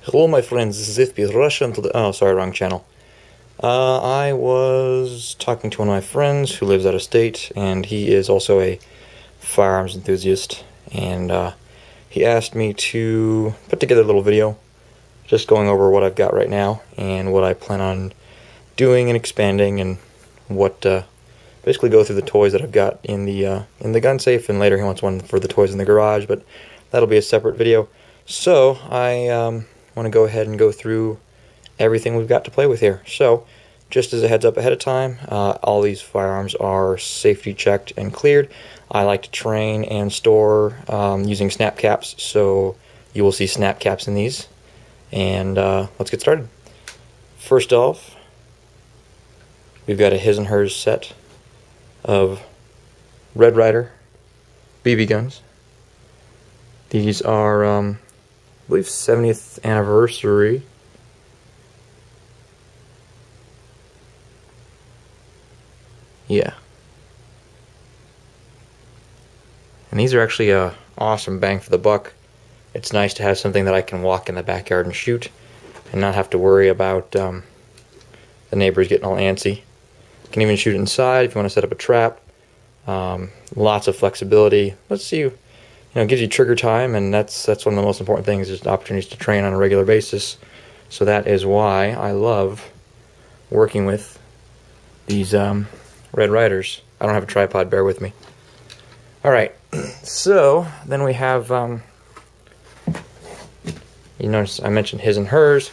Hello my friends, this is FP Russian to the... Oh, sorry, wrong channel. I was talking to one of my friends who lives out of state, and he is also a firearms enthusiast, and he asked me to put together a little video just going over what I've got right now and what I plan on doing and expanding, and what basically go through the toys that I've got in the gun safe, and later he wants one for the toys in the garage, but that'll be a separate video. So I want to go ahead and go through everything we've got to play with here. So just as a heads up ahead of time, all these firearms are safety checked and cleared. I like to train and store using snap caps, so you will see snap caps in these. And let's get started. First off, we've got a his and hers set of Red Ryder BB guns. These are, I believe, 70th anniversary. Yeah. And these are actually a awesome bang for the buck. It's nice to have something that I can walk in the backyard and shoot and not have to worry about the neighbors getting all antsy. You can even shoot inside if you want to set up a trap. Lots of flexibility. Let's see, it gives you trigger time, and that's one of the most important things, is opportunities to train on a regular basis. So that is why I love working with these Red Ryders. I don't have a tripod, bear with me. Alright, so then we have, you notice I mentioned his and hers.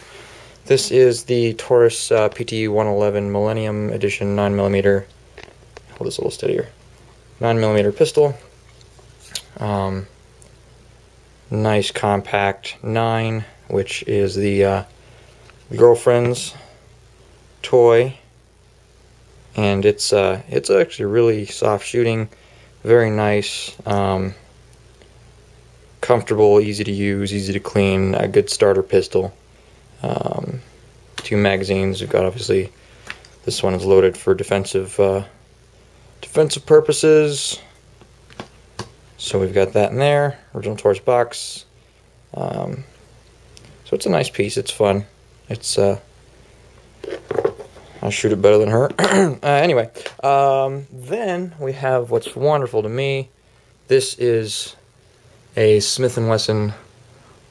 This is the Taurus PT-111 Millennium Edition 9mm, hold this a little steadier, 9mm pistol. Nice compact 9, which is the girlfriend's toy, and it's actually really soft shooting, very nice, comfortable, easy to use, easy to clean, a good starter pistol. 2 magazines. We've got, obviously, this one is loaded for defensive purposes. So we've got that in there, original Taurus box. So it's a nice piece, it's fun. It's, I'll shoot it better than her. Anyway, then we have what's wonderful to me. This is a Smith & Wesson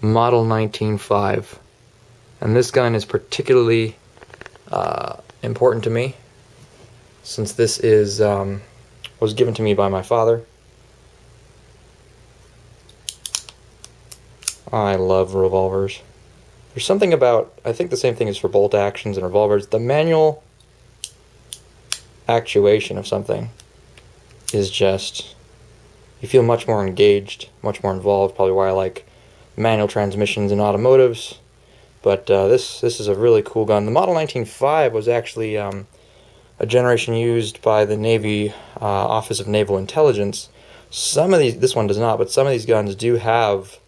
Model 19.5. And this gun is particularly important to me, since this is, was given to me by my father. I love revolvers. There's something about, I think the same thing is for bolt actions and revolvers, the manual actuation of something is just, you feel much more engaged, much more involved, probably why I like manual transmissions in automotives. But this is a really cool gun. The Model 19.5 was actually a generation used by the Navy Office of Naval Intelligence. Some of these, this one does not, but some of these guns do have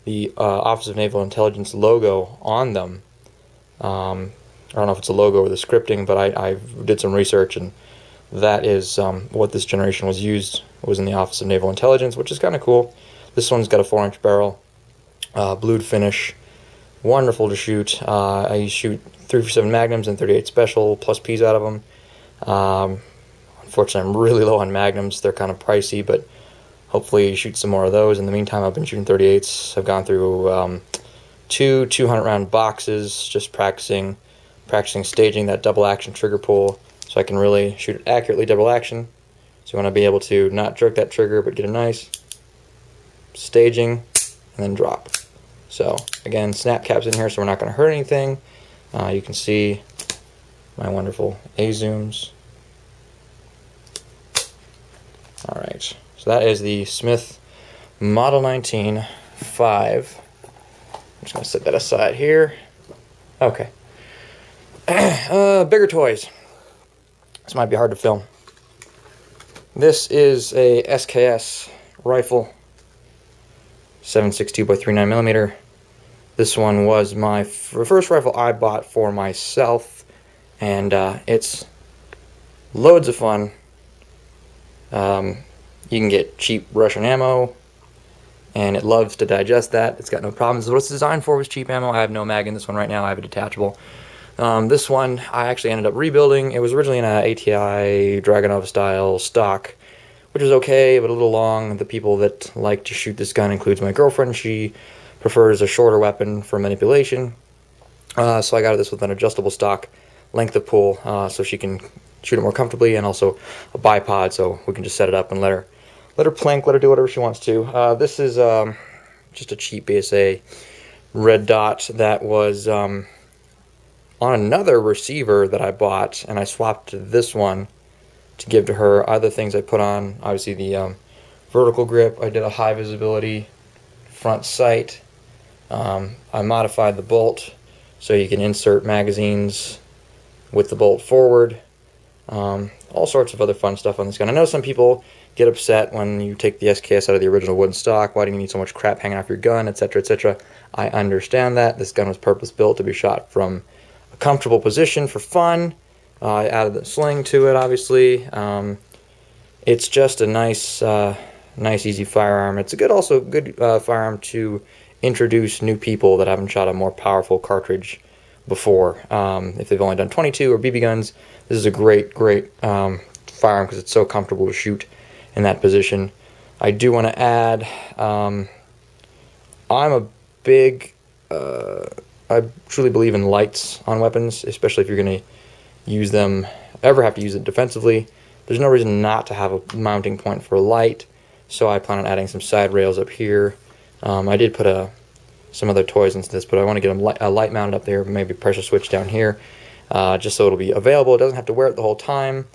the Office of Naval Intelligence logo on them. I don't know if it's a logo or the scripting, but I did some research, and that is what this generation was used, was in the Office of Naval Intelligence, which is kind of cool. This one's got a 4-inch barrel, blued finish, wonderful to shoot. I shoot 357 Magnums and 38 Special plus Ps out of them. Unfortunately, I'm really low on Magnums. They're kind of pricey, but hopefully shoot some more of those. In the meantime, I've been shooting 38s. I've gone through 2 200-round boxes, just practicing staging that double action trigger pull, so I can really shoot it accurately double action. So you want to be able to not jerk that trigger, but get a nice staging and then drop. So again, snap caps in here, so we're not going to hurt anything. You can see my wonderful A-zooms. Alright, so that is the Smith Model 19.5. I'm just going to set that aside here. Okay. Bigger toys. This might be hard to film. This is a SKS rifle, 7.62 by 3.9mm. This one was my first rifle I bought for myself, and it's loads of fun. You can get cheap Russian ammo, and it loves to digest that. It's got no problems. What it's designed for was cheap ammo. I have no mag in this one right now. I have a detachable. This one I actually ended up rebuilding. It was originally in a ATI Dragunov style stock, which was okay, but a little long. The people that like to shoot this gun includes my girlfriend. She prefers a shorter weapon for manipulation. So I got this with an adjustable stock length of pull, so she can shoot it more comfortably, and also a bipod, so we can just set it up and let her plank, let her do whatever she wants to. This is just a cheap BSA red dot that was on another receiver that I bought, and I swapped to this one to give to her. Other things I put on, obviously the vertical grip. I did a high visibility front sight. I modified the bolt so you can insert magazines with the bolt forward. All sorts of other fun stuff on this gun. I know some people get upset when you take the SKS out of the original wooden stock. Why do you need so much crap hanging off your gun, etc., etc.? I understand that. This gun was purpose-built to be shot from a comfortable position for fun. I added the sling to it, obviously. It's just a nice, easy firearm. It's a also good firearm to introduce new people that haven't shot a more powerful cartridge before. If they've only done 22 or BB guns, this is a great firearm because it's so comfortable to shoot in that position. I do want to add, I'm a big, I truly believe in lights on weapons, especially if you're going to use them, ever have to use it defensively. There's no reason not to have a mounting point for a light, so I plan on adding some side rails up here. I did put some other toys into this, but I want to get a light mounted up there, maybe pressure switch down here, just so it'll be available. It doesn't have to wear it the whole time.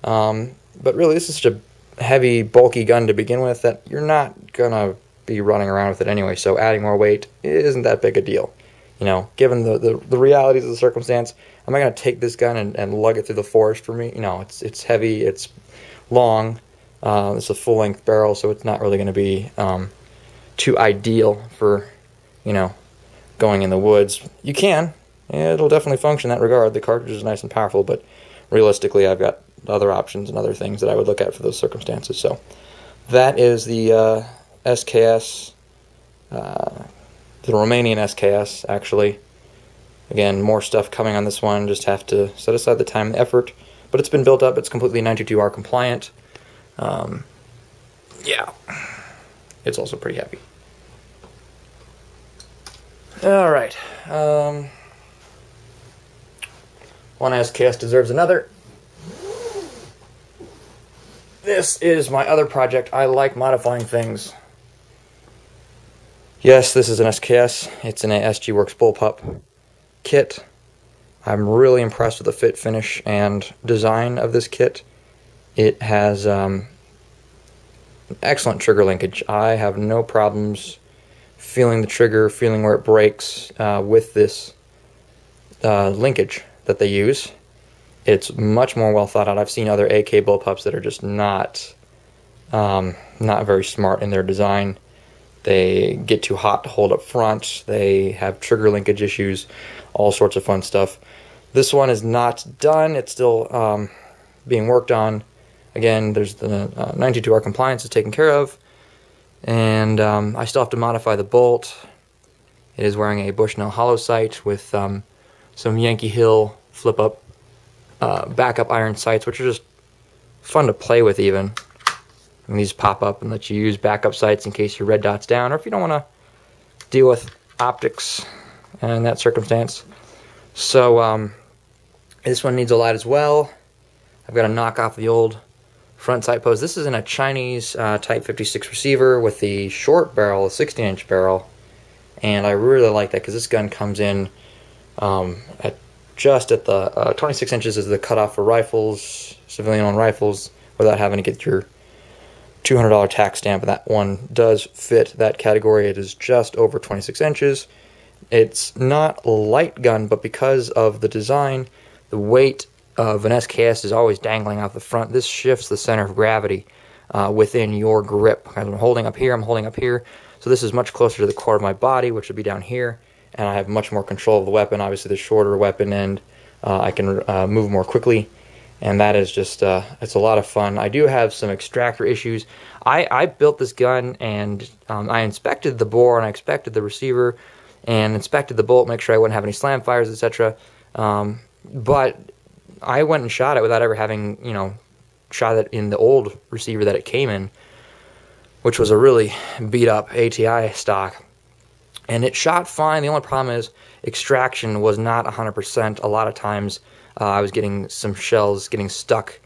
But really, this is such a heavy, bulky gun to begin with that you're not going to be running around with it anyway, so adding more weight isn't that big a deal. You know, given the realities of the circumstance, am I going to take this gun and lug it through the forest for me? You know, it's heavy, it's long, it's a full-length barrel, so it's not really going to be too ideal for, you know, going in the woods. You can. It'll definitely function in that regard. The cartridge is nice and powerful, but realistically I've got other options and other things that I would look at for those circumstances. So that is the SKS, the Romanian SKS, actually. Again, more stuff coming on this one. Just have to set aside the time and the effort. But it's been built up. It's completely 922R compliant. Yeah. It's also pretty heavy. Alright. One SKS deserves another. This is my other project. I like modifying things. Yes, this is an SKS. It's in a SG Works Bullpup kit. I'm really impressed with the fit, finish, and design of this kit. It has excellent trigger linkage. I have no problems feeling the trigger, feeling where it breaks with this linkage that they use. It's much more well thought out. I've seen other AK bullpups that are just not very smart in their design. They get too hot to hold up front. They have trigger linkage issues, all sorts of fun stuff. This one is not done. It's still being worked on. Again, there's the 922R compliance is taken care of, and I still have to modify the bolt. It is wearing a Bushnell hollow sight with some Yankee Hill flip-up backup iron sights, which are just fun to play with even. And these pop up and let you use backup sights in case your red dot's down, or if you don't want to deal with optics in that circumstance. So this one needs a light as well. I've got to knock off the old front sight post. This is in a Chinese Type 56 receiver with the short barrel, a 16-inch barrel, and I really like that because this gun comes in just at the 26 inches is the cutoff for rifles, civilian-owned rifles, without having to get your $200 tax stamp. And that one does fit that category. It is just over 26 inches. It's not a light gun, but because of the design, the weight of an SKS is always dangling off the front. This shifts the center of gravity within your grip. As I'm holding up here, I'm holding up here. So this is much closer to the core of my body, which would be down here. And I have much more control of the weapon. Obviously, the shorter weapon end, I can move more quickly. and that is just, it's a lot of fun. I do have some extractor issues. I built this gun, and I inspected the bore, and I inspected the receiver, and inspected the bolt, make sure I wouldn't have any slam fires, etc. But I went and shot it without ever having, you know, shot it in the old receiver that it came in, which was a really beat up ATI stock. And it shot fine. The only problem is extraction was not 100%. A lot of times I was getting some shells getting stuck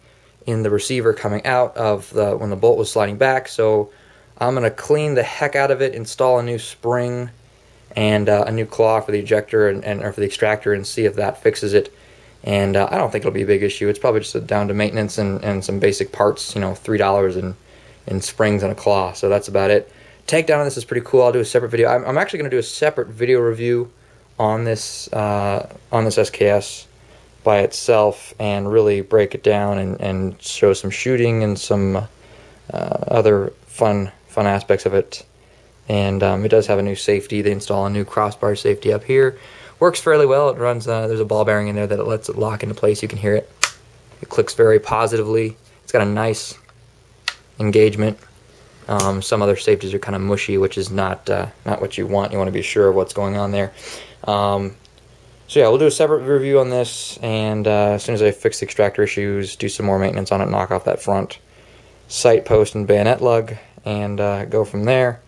in the receiver coming out of when the bolt was sliding back. So I'm going to clean the heck out of it, install a new spring and a new claw for the ejector or for the extractor, and see if that fixes it. And I don't think it'll be a big issue. It's probably just down to maintenance and some basic parts, you know, $3 in springs and a claw. So that's about it. Takedown on this is pretty cool. I'll do a separate video. I'm actually going to do a separate video review on this SKS by itself and really break it down and show some shooting and some other fun aspects of it. And it does have a new safety. They install a new crossbar safety up here. Works fairly well. It runs, there's a ball bearing in there that it lets it lock into place. You can hear it. It clicks very positively. It's got a nice engagement. Some other safeties are kind of mushy, which is not what you want. You want to be sure of what's going on there. So yeah, we'll do a separate review on this, and as soon as I fix the extractor issues, do some more maintenance on it, knock off that front sight post and bayonet lug, and go from there.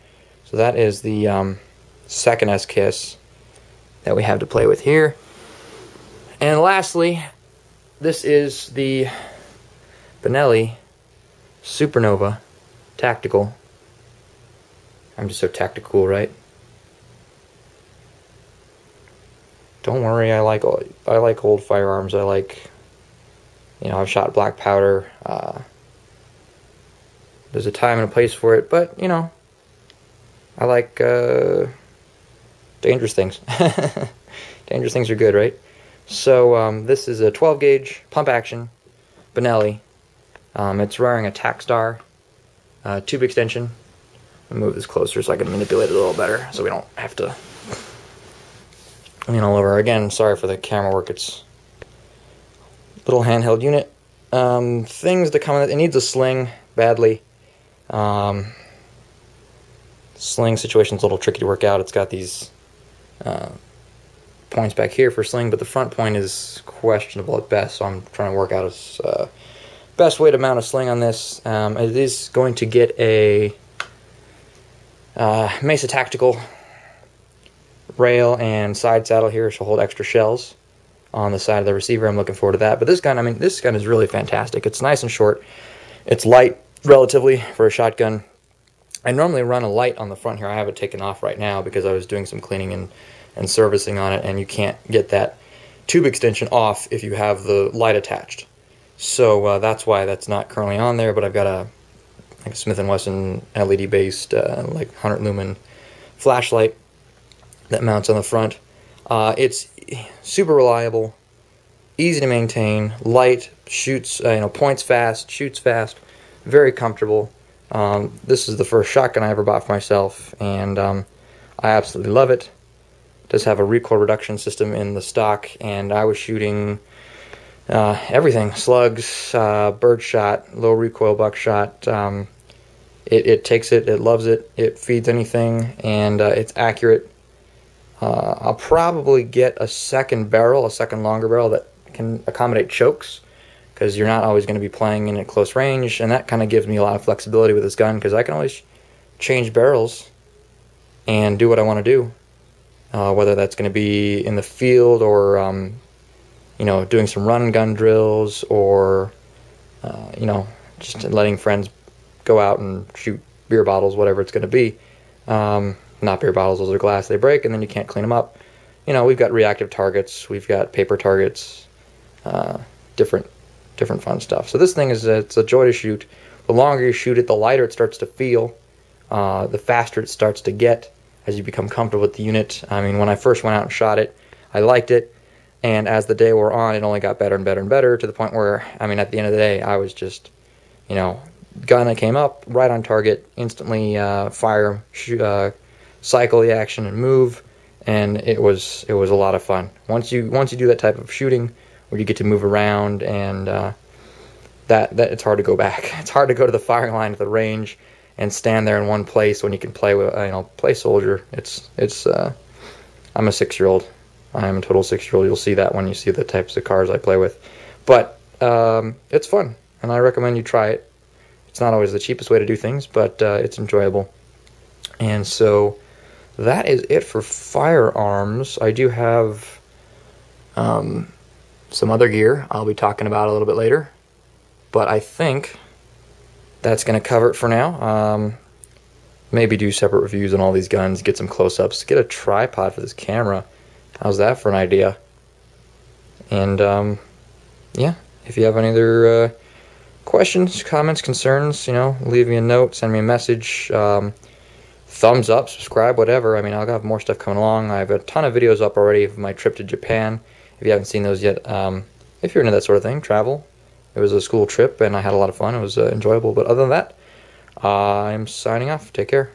So that is the second SKS that we have to play with here. And lastly, this is the Benelli Supernova Tactical. I'm just so tactical, right? Don't worry, I like old firearms. I like, you know, I've shot black powder. There's a time and a place for it, but you know, I like dangerous things. Dangerous things are good, right? So this is a 12 gauge pump action Benelli. It's wearing a Tacstar tube extension. I'll move this closer so I can manipulate it a little better, so we don't have to lean all over. Again, sorry for the camera work. It's a little handheld unit. Things to come with it. It needs a sling badly. Sling situation's a little tricky to work out. It's got these points back here for sling, but the front point is questionable at best, so I'm trying to work out a best way to mount a sling on this. It is going to get a Mesa Tactical rail and side saddle here, so hold extra shells on the side of the receiver. I'm looking forward to that. But this gun, I mean, this gun is really fantastic. It's nice and short. It's light, relatively, for a shotgun. I normally run a light on the front here. I have it taken off right now because I was doing some cleaning and servicing on it, and you can't get that tube extension off if you have the light attached. So that's why that's not currently on there, but I've got a Smith & Wesson LED-based, like 100 lumen flashlight that mounts on the front. It's super reliable, easy to maintain, light, shoots, points fast, shoots fast, very comfortable. This is the first shotgun I ever bought for myself, and I absolutely love it. It does have a recoil reduction system in the stock, and I was shooting everything: slugs, birdshot, low recoil buckshot. It takes it, it loves it, it feeds anything, and it's accurate. I'll probably get a second longer barrel that can accommodate chokes, because you're not always going to be playing in at close range, and that kind of gives me a lot of flexibility with this gun, because I can always change barrels and do what I want to do, whether that's going to be in the field or doing some run and gun drills, or just letting friends go out and shoot beer bottles, whatever it's going to be. Not beer bottles, those are glass, they break, and then you can't clean them up. We've got reactive targets, we've got paper targets, different fun stuff. So this thing it's a joy to shoot. The longer you shoot it, the lighter it starts to feel, the faster it starts to get as you become comfortable with the unit. I mean, when I first went out and shot it, I liked it, and as the day wore on, it only got better and better and better, to the point where, I mean, at the end of the day, I was just, gun that came up, right on target, instantly fire, cycle the action and move, and it was a lot of fun. Once you do that type of shooting, where you get to move around and that it's hard to go back. It's hard to go to the firing line at the range and stand there in one place when you can play with, play soldier. I'm a 6-year-old. I am a total 6-year-old. You'll see that when you see the types of cars I play with. But it's fun, and I recommend you try it. It's not always the cheapest way to do things, but it's enjoyable. And so that is it for firearms. I do have some other gear I'll be talking about a little bit later, but I think that's going to cover it for now. Maybe do separate reviews on all these guns, get some close-ups, get a tripod for this camera. How's that for an idea? And yeah, if you have any other questions, comments, concerns, leave me a note, send me a message, thumbs up, subscribe, whatever. I mean, I'll have more stuff coming along. I have a ton of videos up already of my trip to Japan. If you haven't seen those yet, if you're into that sort of thing, travel. It was a school trip, and I had a lot of fun. It was enjoyable. But other than that, I'm signing off. Take care.